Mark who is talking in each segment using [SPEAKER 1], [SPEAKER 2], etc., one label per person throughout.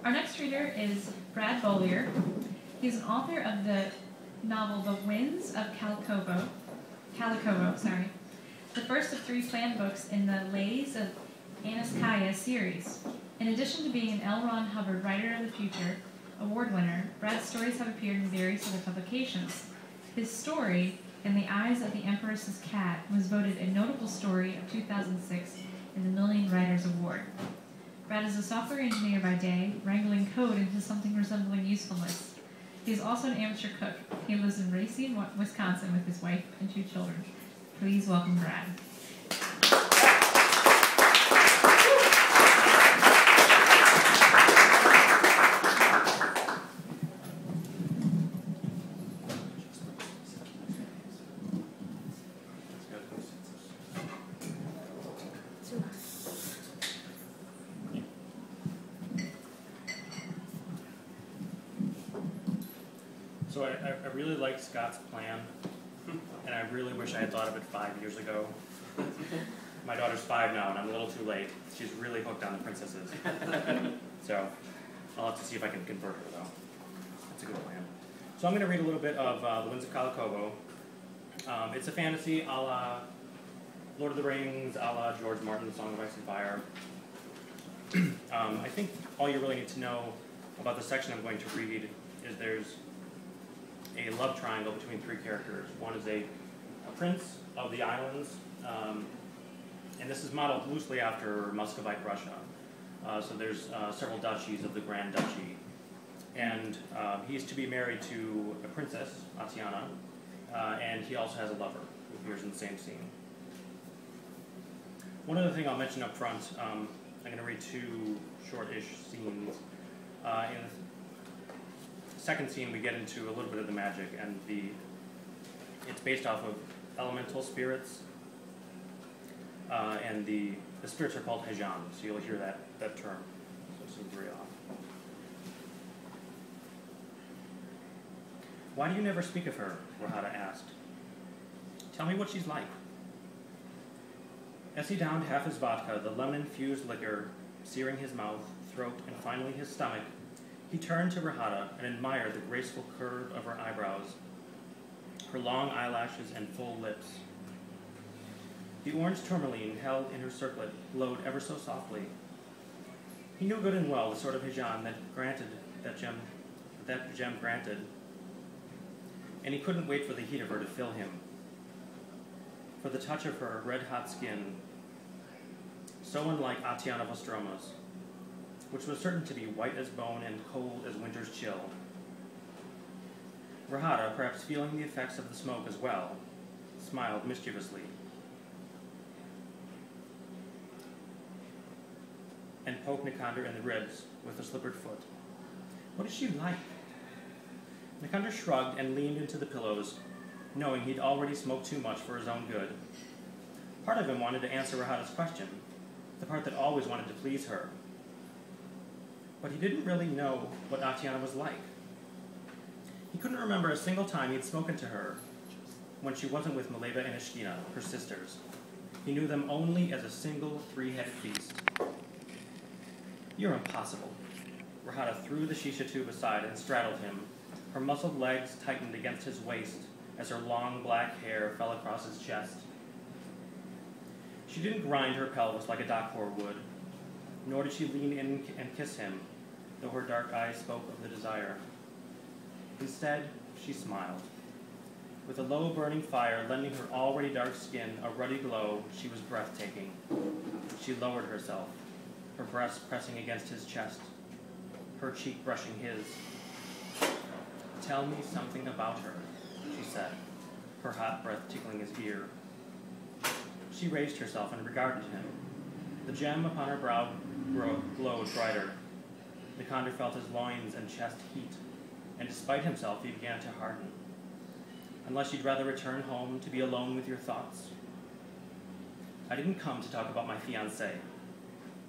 [SPEAKER 1] Our next reader is Brad Beaulieu. He's an author of the novel The Winds of Khalakovo, the first of 3 planned books in the Lays of Anaskaya series. In addition to being an L. Ron Hubbard Writer of the Future award winner, Brad's stories have appeared in various other publications. His story, In the Eyes of the Empress's Cat, was voted a notable story of 2006 in the Million Writers Award. Brad is a software engineer by day, wrangling code into something resembling usefulness. He is also an amateur cook. He lives in Racine, Wisconsin with his wife and 2 children. Please welcome Brad.
[SPEAKER 2] So I really like Scott's plan, and I really wish I had thought of it 5 years ago. My daughter's 5 now, and I'm a little too late. She's really hooked on the princesses. So I'll have to see if I can convert her, though. That's a good plan. So I'm going to read a little bit of The Winds of Khalakovo. It's a fantasy a la Lord of the Rings, a la George Martin's Song of Ice and Fire. I think all you really need to know about the section I'm going to read is there's a love triangle between 3 characters. One is a prince of the islands, and this is modeled loosely after Muscovite Russia. So there's several duchies of the Grand Duchy. And he's to be married to a princess, Tatiana, and he also has a lover who appears in the same scene. One other thing I'll mention up front, I'm going to read 2 short-ish scenes. In the second scene, we get into a little bit of the magic, and it's based off of elemental spirits, and the spirits are called Hejan, so you'll hear that term. So it seems very off. Why do you never speak of her? Rahada asked. Tell me what she's like. As he downed half his vodka, the lemon-infused liquor searing his mouth, throat, and finally his stomach, he turned to Rahada and admired the graceful curve of her eyebrows, her long eyelashes and full lips. The orange tourmaline held in her circlet glowed ever so softly. He knew good and well the sort of Hejan that gem granted, and he couldn't wait for the heat of her to fill him, for the touch of her red-hot skin, so unlike Tatiana Vostroma's, which was certain to be white as bone and cold as winter's chill. Rahada, perhaps feeling the effects of the smoke as well, smiled mischievously and poked Nikander in the ribs with a slippered foot. What is she like? Nikander shrugged and leaned into the pillows, knowing he'd already smoked too much for his own good. Part of him wanted to answer Rahada's question, the part that always wanted to please her. But he didn't really know what Tatiana was like. He couldn't remember a single time he'd spoken to her when she wasn't with Mileva and Ishkina, her sisters. He knew them only as a single 3-headed beast. You're impossible. Rahada threw the shisha tube aside and straddled him. Her muscled legs tightened against his waist as her long black hair fell across his chest. She didn't grind her pelvis like a dock-whore would, nor did she lean in and kiss him, though her dark eyes spoke of the desire. Instead, she smiled. With a low burning fire lending her already dark skin a ruddy glow, she was breathtaking. She lowered herself, her breast pressing against his chest, her cheek brushing his. Tell me something about her, she said, her hot breath tickling his ear. She raised herself and regarded him. The gem upon her brow glowed brighter. Nikander felt his loins and chest heat, and despite himself he began to harden. Unless you'd rather return home to be alone with your thoughts. I didn't come to talk about my fiancé.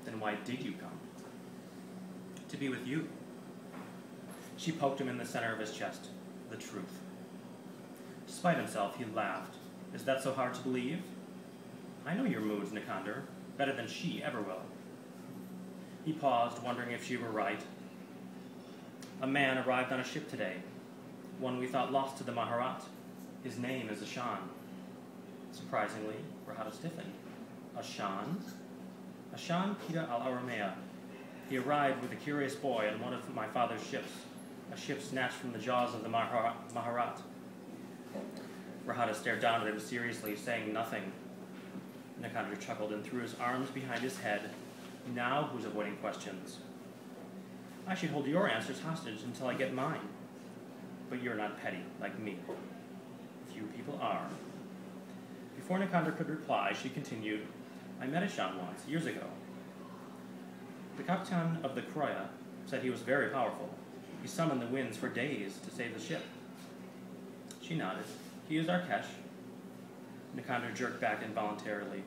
[SPEAKER 2] Then why did you come? To be with you. She poked him in the center of his chest. The truth. Despite himself, he laughed. Is that so hard to believe? I know your moods, Nikander, better than she ever will. He paused, wondering if she were right. A man arrived on a ship today, one we thought lost to the Maharat. His name is Ashan. Surprisingly, Rahata stiffened. Ashan? Ashan Pita al-Aramea. He arrived with a curious boy on one of my father's ships, a ship snatched from the jaws of the Maharat. Rahata stared down at him seriously, saying nothing. Nikandar chuckled and threw his arms behind his head. Now who's avoiding questions? I should hold your answers hostage until I get mine. But you're not petty, like me. Few people are. Before Nikandar could reply, she continued, I met Ashan once, years ago. The captain of the Kroya said he was very powerful. He summoned the winds for days to save the ship. She nodded. He is Arkesh. Nikandar jerked back involuntarily.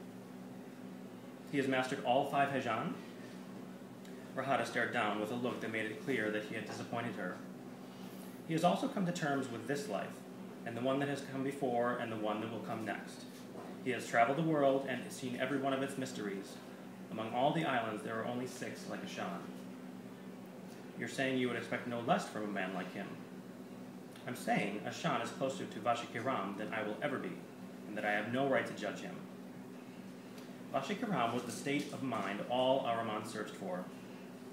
[SPEAKER 2] He has mastered all 5 Hejan? Rahata stared down with a look that made it clear that he had disappointed her. He has also come to terms with this life, and the one that has come before, and the one that will come next. He has traveled the world and seen every one of its mysteries. Among all the islands, there are only 6 like Ashan. You're saying you would expect no less from a man like him. I'm saying Ashan is closer to Vashikiram than I will ever be, and that I have no right to judge him. Vashikiram was the state of mind all Araman searched for.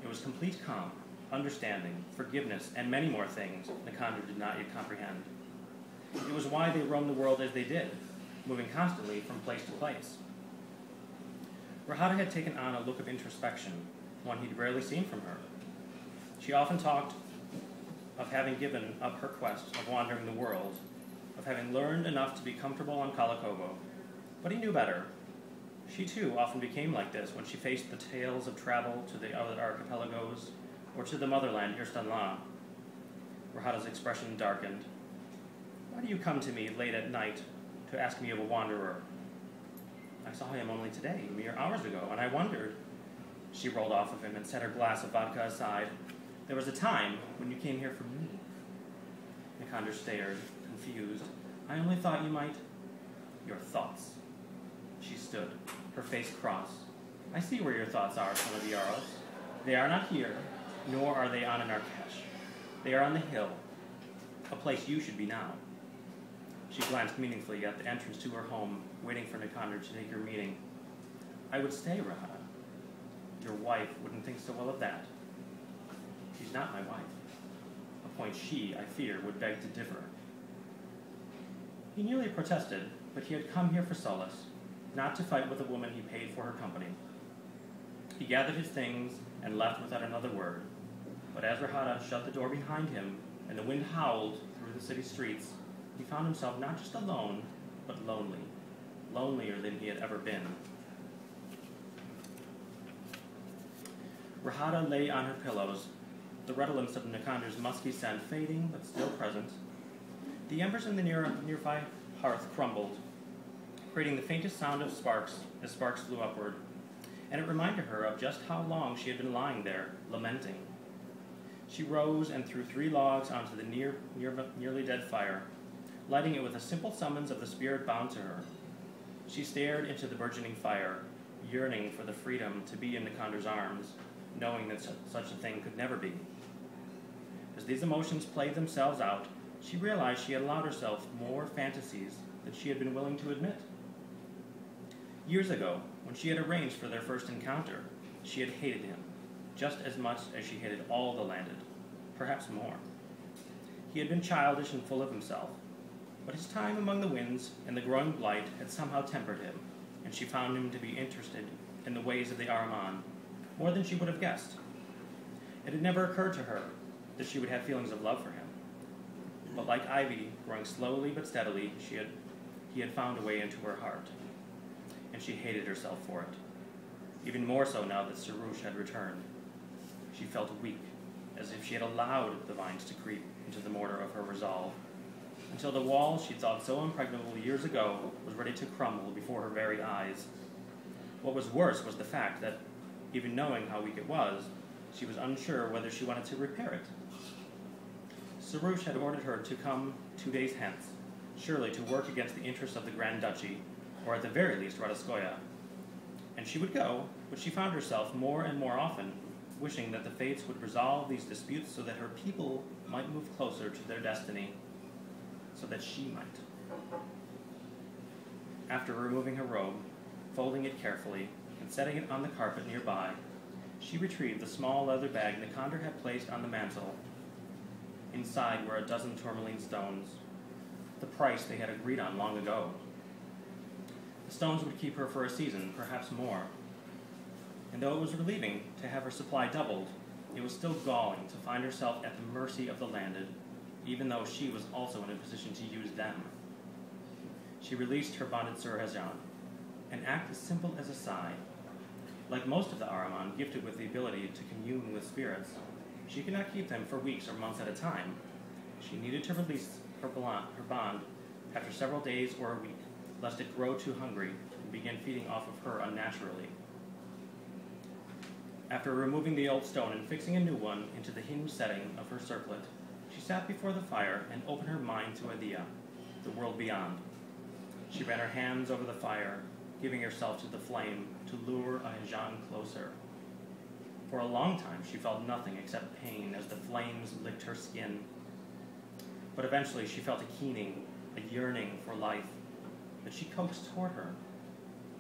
[SPEAKER 2] It was complete calm, understanding, forgiveness, and many more things Nikandar did not yet comprehend. It was why they roamed the world as they did, moving constantly from place to place. Rahata had taken on a look of introspection, one he'd rarely seen from her. She often talked of having given up her quest of wandering the world, of having learned enough to be comfortable on Khalakovo. But he knew better. She too often became like this when she faced the tales of travel to the other archipelagos or to the motherland, Irstanla. Rahata's expression darkened. Why do you come to me late at night to ask me of a wanderer? I saw him only today, mere hours ago, and I wondered. She rolled off of him and set her glass of vodka aside. There was a time when you came here for me. Nikandar stared, confused. I only thought you might... Your thoughts. She stood, her face crossed. I see where your thoughts are, son of the Yaros. They are not here, nor are they on an Arkesh. They are on the hill, a place you should be now. She glanced meaningfully at the entrance to her home, waiting for Nikandar to take her meeting. I would stay, Rahata. Your wife wouldn't think so well of that. She's not my wife. A point she, I fear, would beg to differ. He nearly protested, but he had come here for solace, not to fight with a woman he paid for her company. He gathered his things and left without another word. But as Rahata shut the door behind him and the wind howled through the city streets, he found himself not just alone, but lonely. Lonelier than he had ever been. Rahata lay on her pillows, the redolence of Nikandar's musky scent fading but still present. The embers in the nearby hearth crumbled, creating the faintest sound of sparks as sparks flew upward, and it reminded her of just how long she had been lying there, lamenting. She rose and threw 3 logs onto the nearly dead fire, lighting it with a simple summons of the spirit bound to her. She stared into the burgeoning fire, yearning for the freedom to be in Nikandar's arms, knowing that such a thing could never be. As these emotions played themselves out, she realized she had allowed herself more fantasies than she had been willing to admit. Years ago, when she had arranged for their first encounter, she had hated him, just as much as she hated all the landed, perhaps more. He had been childish and full of himself, but his time among the winds and the growing blight had somehow tempered him, and she found him to be interested in the ways of the Araman, more than she would have guessed. It had never occurred to her that she would have feelings of love for him. But like ivy, growing slowly but steadily, he had found a way into her heart, and she hated herself for it. Even more so now that Sarush had returned. She felt weak, as if she had allowed the vines to creep into the mortar of her resolve, until the wall she thought so impregnable years ago was ready to crumble before her very eyes. What was worse was the fact that, even knowing how weak it was, she was unsure whether she wanted to repair it. Sarush had ordered her to come 2 days hence, surely to work against the interests of the Grand Duchy, or at the very least Radoskoya. And she would go, but she found herself more and more often wishing that the fates would resolve these disputes so that her people might move closer to their destiny, so that she might. After removing her robe, folding it carefully, and setting it on the carpet nearby, she retrieved the small leather bag Nikander had placed on the mantel. Inside were a dozen tourmaline stones, the price they had agreed on long ago. The stones would keep her for a season, perhaps more. And though it was relieving to have her supply doubled, it was still galling to find herself at the mercy of the landed, even though she was also in a position to use them. She released her bonded Sir Hajan, an act as simple as a sigh. Like most of the Ahriman gifted with the ability to commune with spirits, she could not keep them for weeks or months at a time. She needed to release her bond after several days or a week, lest it grow too hungry and begin feeding off of her unnaturally. After removing the old stone and fixing a new one into the hinged setting of her circlet, she sat before the fire and opened her mind to Adia, the world beyond. She ran her hands over the fire, giving herself to the flame to lure Hajan closer. For a long time she felt nothing except pain as the flames licked her skin. But eventually she felt a keening, a yearning for life, that she coaxed toward her.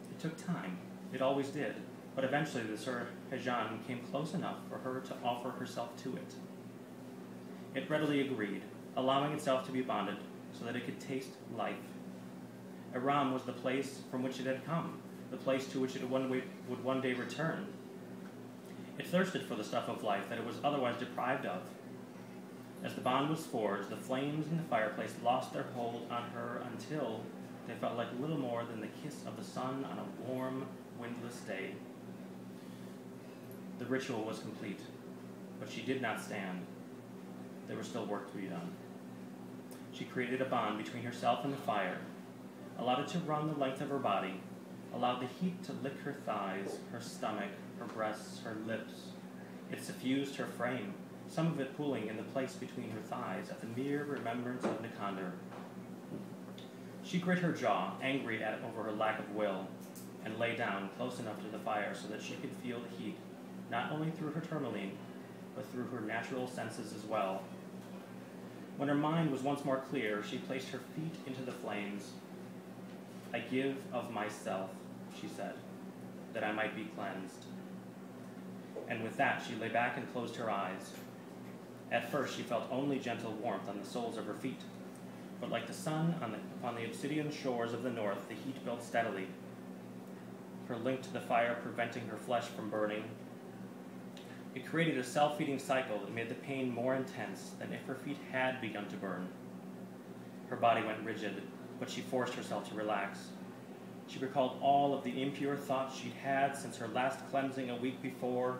[SPEAKER 2] It took time, it always did, but eventually the Sir Hajan came close enough for her to offer herself to it. It readily agreed, allowing itself to be bonded so that it could taste life. Aram was the place from which it had come, the place to which it would one day return. It thirsted for the stuff of life that it was otherwise deprived of. As the bond was forged, the flames in the fireplace lost their hold on her until they felt like little more than the kiss of the sun on a warm, windless day. The ritual was complete, but she did not stand. There was still work to be done. She created a bond between herself and the fire, allowed it to run the length of her body, allowed the heat to lick her thighs, her stomach, her breasts, her lips. It suffused her frame, some of it pooling in the place between her thighs at the mere remembrance of Nikander. She grit her jaw, angry over her lack of will, and lay down close enough to the fire so that she could feel the heat, not only through her tourmaline, but through her natural senses as well. When her mind was once more clear, she placed her feet into the flames. "I give of myself," she said, "that I might be cleansed." And with that, she lay back and closed her eyes. At first, she felt only gentle warmth on the soles of her feet, but like the sun upon the obsidian shores of the north, the heat built steadily, her link to the fire preventing her flesh from burning. It created a self-feeding cycle that made the pain more intense than if her feet had begun to burn. Her body went rigid, but she forced herself to relax. She recalled all of the impure thoughts she'd had since her last cleansing a week before.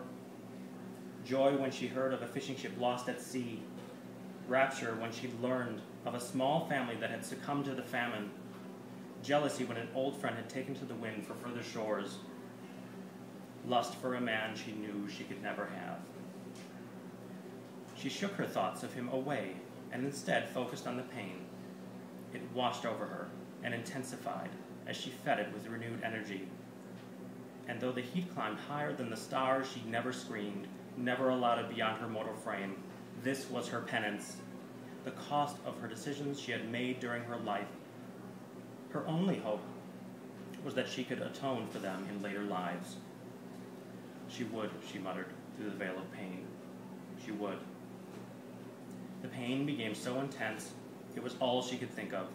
[SPEAKER 2] Joy when she heard of a fishing ship lost at sea. Rapture when she learned of a small family that had succumbed to the famine. Jealousy when an old friend had taken to the wind for further shores. Lust for a man she knew she could never have. She shook her thoughts of him away and instead focused on the pain. It washed over her and intensified as she fed it with renewed energy. And though the heat climbed higher than the stars, she never screamed, never allowed it beyond her mortal frame. This was her penance, the cost of her decisions she had made during her life. Her only hope was that she could atone for them in later lives. She would, she muttered through the veil of pain. She would. The pain became so intense, it was all she could think of,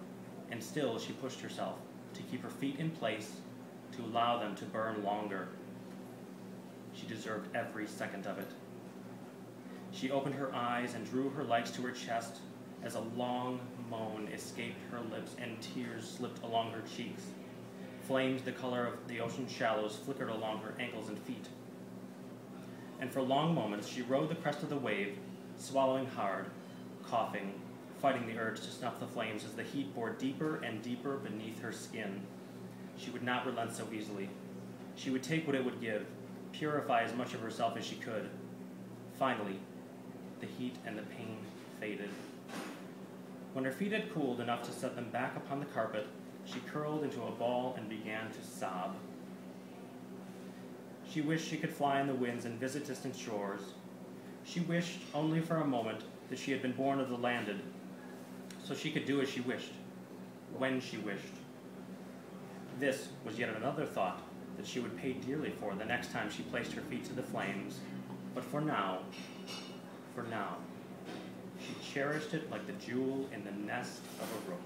[SPEAKER 2] and still she pushed herself to keep her feet in place, to allow them to burn longer. She deserved every second of it. She opened her eyes and drew her legs to her chest as a long moan escaped her lips and tears slipped along her cheeks. Flames the color of the ocean shallows flickered along her ankles and feet. And for long moments she rode the crest of the wave, swallowing hard, coughing, fighting the urge to snuff the flames as the heat bore deeper and deeper beneath her skin. She would not relent so easily. She would take what it would give, purify as much of herself as she could. Finally, the heat and the pain faded. When her feet had cooled enough to set them back upon the carpet, she curled into a ball and began to sob. She wished she could fly in the winds and visit distant shores. She wished, only for a moment, that she had been born of the landed, so she could do as she wished, when she wished. This was yet another thought that she would pay dearly for the next time she placed her feet to the flames. But for now, she cherished it like the jewel in the nest of a rook.